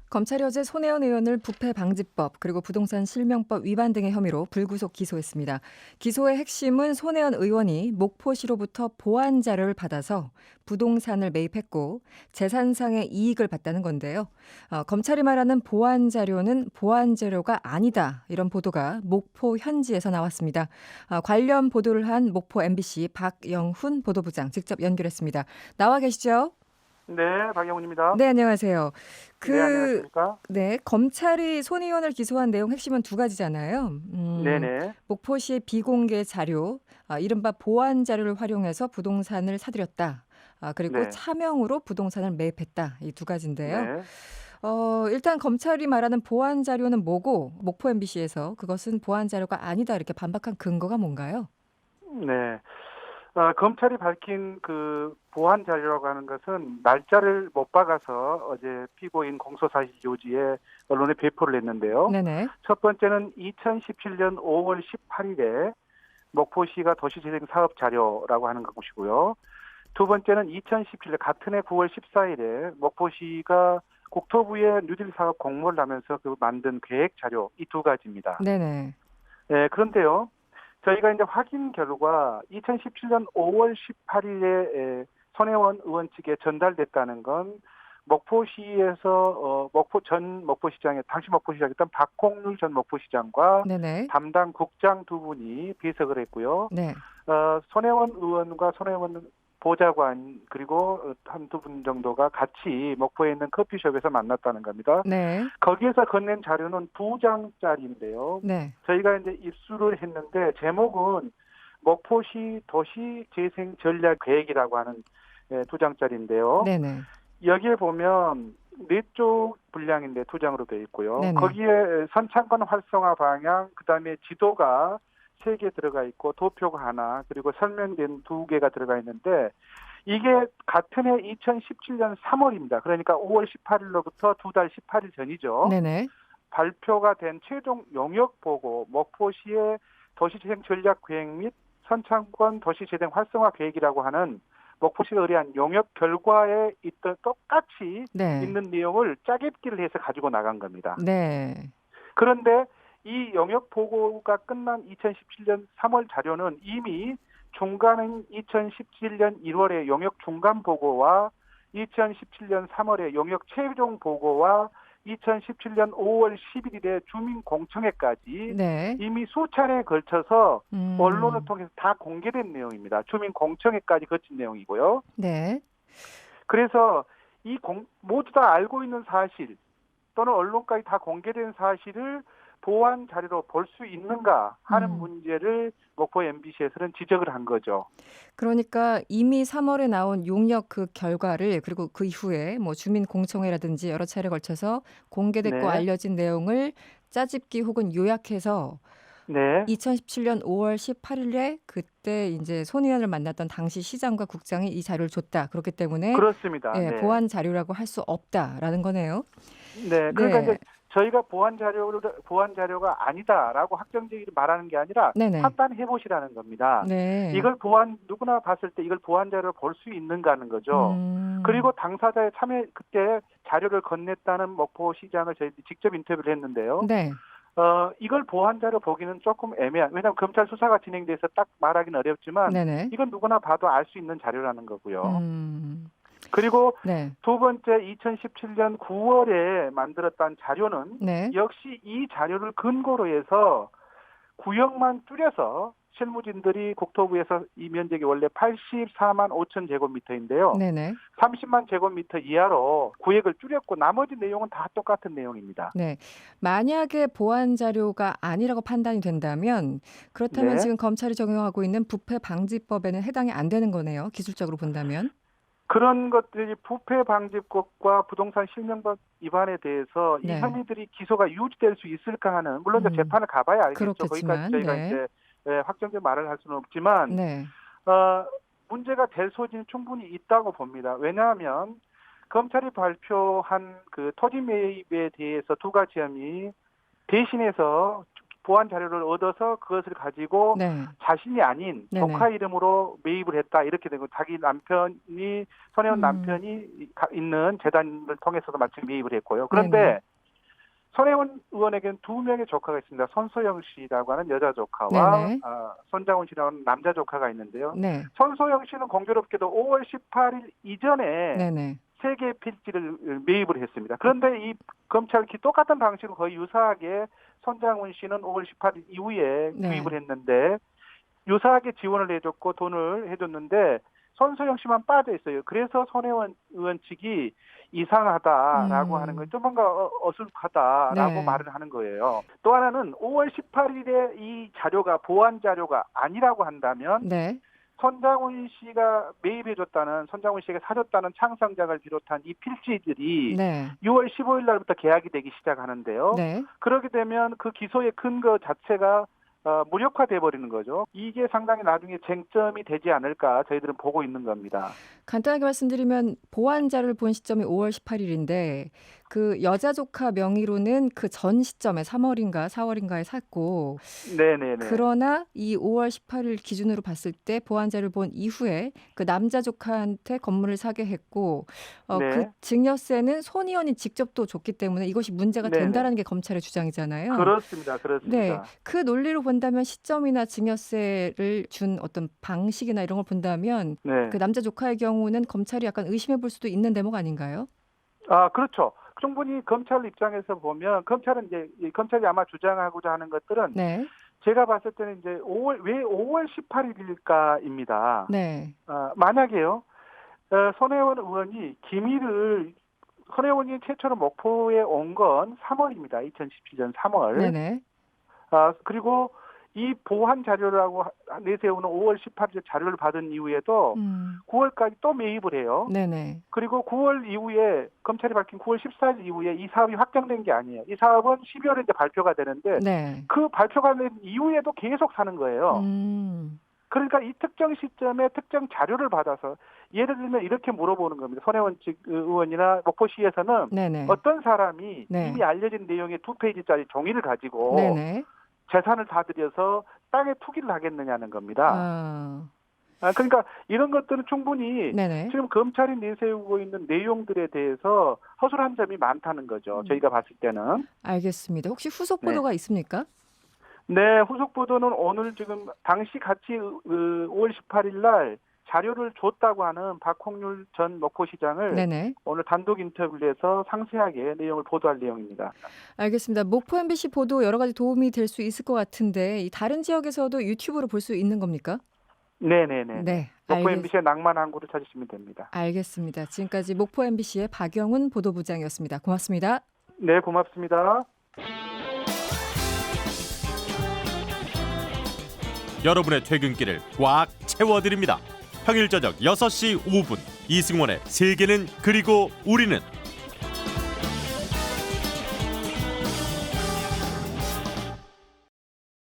검찰이 어제 손혜원 의원을 부패방지법 그리고 부동산 실명법 위반 등의 혐의로 불구속 기소했습니다. 기소의 핵심은 손혜원 의원이 목포시로부터 보안 자료를 받아서 부동산을 매입했고 재산상의 이익을 봤다는 건데요. 검찰이 말하는 보안 자료는 보안 자료가 아니다. 이런 보도가 목포 현지에서 나왔습니다. 관련 보도를 한 목포 MBC 박영훈 보도부장 직접 연결했습니다. 나와 계시죠? 네, 박영훈입니다. 네, 안녕하세요. 네, 그, 안녕하십니까? 네, 검찰이 손 의원을 기소한 내용 핵심은 두 가지잖아요. 네네. 목포시의 비공개 자료, 이른바 보안 자료를 활용해서 부동산을 사들였다. 그리고 네, 차명으로 부동산을 매입했다. 이 두 가지인데요. 네, 일단 검찰이 말하는 보안 자료는 뭐고, 목포 MBC에서 그것은 보안 자료가 아니다. 이렇게 반박한 근거가 뭔가요? 네. 검찰이 밝힌 그 보안 자료라고 하는 것은 날짜를 못 박아서 어제 피고인 공소사실 요지에 언론에 배포를 했는데요. 네네. 첫 번째는 2017년 5월 18일에 목포시가 도시재생 사업 자료라고 하는 것이고요. 두 번째는 2017년 같은 해 9월 14일에 목포시가 국토부에 뉴딜 사업 공모를 하면서 그 만든 계획 자료 이 두 가지입니다. 네네. 네, 그런데요. 저희가 이제 확인 결과 2017년 5월 18일에 손혜원 의원 측에 전달됐다는 건 목포시에서 전 목포시장의 당시 목포시장이었던 박홍률 전 목포시장과 네네. 담당 국장 두 분이 비석을 했고요. 네. 손혜원 의원과 손혜원 보좌관 그리고 한두 분 정도가 같이 목포에 있는 커피숍에서 만났다는 겁니다. 네. 거기에서 건넨 자료는 2장짜리인데요. 네. 저희가 이제 입수를 했는데 제목은 목포시 도시재생 전략 계획이라고 하는 2장짜리인데요. 네네. 여기에 보면 4쪽 분량인데 2장으로 되어 있고요. 네네. 거기에 선창권 활성화 방향, 그다음에 지도가 3개 들어가 있고 도표가 하나, 그리고 설명된 2개가 들어가 있는데 이게 같은 해 2017년 3월입니다. 그러니까 5월 18일로부터 2달 18일 전이죠. 네네. 발표가 된 최종 용역 보고 목포시의 도시재생 전략 계획 및 선창권 도시재생 활성화 계획이라고 하는 목포시가 의뢰한 용역 결과에 있던 똑같이 네. 있는 내용을 짜깁기를 해서 가지고 나간 겁니다. 네. 그런데 이 영역 보고가 끝난 2017년 3월 자료는 이미 중간인 2017년 1월에 영역 중간 보고와 2017년 3월에 영역 최종 보고와 2017년 5월 11일에 주민 공청회까지 네. 이미 수차례에 걸쳐서 언론을 음. 통해서 다 공개된 내용입니다. 주민 공청회까지 거친 내용이고요. 네. 그래서 모두 다 알고 있는 사실 또는 언론까지 다 공개된 사실을 보안 자료로 볼 수 있는가 하는 음. 문제를 목포 MBC에서는 지적을 한 거죠. 그러니까 이미 3월에 나온 용역 그 결과를 그리고 그 이후에 뭐 주민 공청회라든지 여러 차례 걸쳐서 공개됐고 네, 알려진 내용을 짜집기 혹은 요약해서 네, 2017년 5월 18일에 그때 이제 손 의원을 만났던 당시 시장과 국장이 이 자료를 줬다. 그렇기 때문에 그렇습니다. 예, 네, 보안 자료라고 할 수 없다라는 거네요. 네. 그러니까 네. 이제 저희가 보안 자료가 아니다라고 확정적으로 말하는 게 아니라 네네. 판단해 보시라는 겁니다. 네. 이걸 누구나 봤을 때 이걸 보안 자료로 볼 수 있는가 하는 거죠. 음. 그리고 당사자의 참여 그때 자료를 건넸다는 목포시장을 저희들이 직접 인터뷰를 했는데요. 네. 이걸 보안자료 보기는 조금 애매한, 왜냐하면 검찰 수사가 진행돼서 딱 말하기는 어렵지만 네네. 이건 누구나 봐도 알 수 있는 자료라는 거고요. 음. 그리고 네. 두 번째 2017년 9월에 만들었던 자료는 네. 역시 이 자료를 근거로 해서 구역만 줄여서 실무진들이 국토부에서 이 면적이 원래 84만 5천 제곱미터인데요. 네네. 30만 제곱미터 이하로 구역을 줄였고 나머지 내용은 다 똑같은 내용입니다. 네. 만약에 보안 자료가 아니라고 판단이 된다면 그렇다면 네. 지금 검찰이 적용하고 있는 부패 방지법에는 해당이 안 되는 거네요. 기술적으로 본다면. 그런 것들이 부패방지법과 부동산 실명법 위반에 대해서 이 네. 혐의들이 기소가 유지될 수 있을까 하는, 물론 이제 음. 재판을 가봐야 알겠죠. 거기까지 그렇겠지만 저희가 네. 이제 확정된 말을 할 수는 없지만 네. 어, 문제가 될 소지는 충분히 있다고 봅니다. 왜냐하면 검찰이 발표한 그 토지 매입에 대해서 두 가지 혐의 대신해서 보완 자료를 얻어서 그것을 가지고 네. 자신이 아닌 네네. 조카 이름으로 매입을 했다 이렇게 되고 자기 남편이 손혜원 남편이 있는 재단을 통해서도 마침 매입을 했고요. 그런데 네네. 손혜원 의원에게는 두 명의 조카가 있습니다. 손소영 씨라고 하는 여자 조카와 네네. 손장훈 씨라는 남자 조카가 있는데요. 네. 손소영 씨는 공교롭게도 5월 18일 이전에 네네. 세 개의 필지를 매입을 했습니다. 그런데 이 검찰이 똑같은 방식으로 거의 유사하게 손장훈 씨는 5월 18일 이후에 네. 구입을 했는데 유사하게 지원을 해줬고 돈을 해줬는데 손소영 씨만 빠져 있어요. 그래서 손혜원 의원 측이 이상하다라고 하는 건 좀 뭔가 어설프하다라고 네. 말을 하는 거예요. 또 하나는 5월 18일에 이 자료가 보완 자료가 아니라고 한다면 네. 손장훈 씨가 매입해줬다는 손장훈 씨에게 사줬다는 창성장을 비롯한 이 필지들이 네. 6월 15일 날부터 계약이 되기 시작하는데요. 네. 그렇게 되면 그 기소의 근거 자체가 무력화돼 버리는 거죠. 이게 상당히 나중에 쟁점이 되지 않을까 저희들은 보고 있는 겁니다. 간단하게 말씀드리면 보완자를 본 시점이 5월 18일인데 그 여자 조카 명의로는 그 전 시점에 3월인가 4월인가에 샀고 네네네. 그러나 이 5월 18일 기준으로 봤을 때 보완자를 본 이후에 그 남자 조카한테 건물을 사게 했고 네. 그 증여세는 손 의원이 직접 또 줬기 때문에 이것이 문제가 네네. 된다는 게 검찰의 주장이잖아요. 그렇습니다. 네, 그렇습니다. 그 논리로 본다면 시점이나 증여세를 준 어떤 방식이나 이런 걸 본다면 네. 그 남자 조카의 경우는 검찰이 약간 의심해 볼 수도 있는 대목 아닌가요? 그렇죠. 충분히 검찰 입장에서 보면 검찰은 이제 검찰이 아마 주장하고자 하는 것들은 네, 제가 봤을 때는 이제 왜 5월 18일일까입니다. 네, 만약에요, 손혜원 의원이 기밀을 손혜원이 최초로 목포에 온 건 3월입니다. 2017년 3월. 네네, 그리고 이 보완 자료라고 내세우는 5월 18일 자료를 받은 이후에도 9월까지 또 매입을 해요. 네네, 그리고 9월 이후에 검찰이 밝힌 9월 14일 이후에 이 사업이 확정된 게 아니에요. 이 사업은 12월에 이제 발표가 되는데 네, 그 발표가 된 이후에도 계속 사는 거예요. 그러니까 이 특정 시점에 특정 자료를 받아서 예를 들면 이렇게 물어보는 겁니다. 손혜원 측 의원이나 목포시에서는 네네, 어떤 사람이 네. 이미 알려진 내용의 2페이지짜리 종이를 가지고 네네, 재산을 다 들여서 땅에 투기를 하겠느냐는 겁니다. 아, 그러니까 이런 것들은 충분히 네네, 지금 검찰이 내세우고 있는 내용들에 대해서 허술한 점이 많다는 거죠. 저희가 봤을 때는. 알겠습니다. 혹시 후속 네. 보도가 있습니까? 네, 후속 보도는 오늘 지금 당시 같이 5월 18일 날 자료를 줬다고 하는 박홍률 전 목포시장을 네네. 오늘 단독 인터뷰를 해서 상세하게 내용을 보도할 내용입니다. 알겠습니다. 목포 MBC 보도 여러 가지 도움이 될 수 있을 것 같은데 이 다른 지역에서도 유튜브로 볼 수 있는 겁니까? 네네네. 네, 목포 MBC의 낭만 항구를 찾으시면 됩니다. 알겠습니다. 지금까지 목포 MBC의 박영훈 보도부장이었습니다. 고맙습니다. 네, 고맙습니다. 여러분의 퇴근길을 꽉 채워드립니다. 평일 저녁 6시 5분 이승원의 세계는 그리고 우리는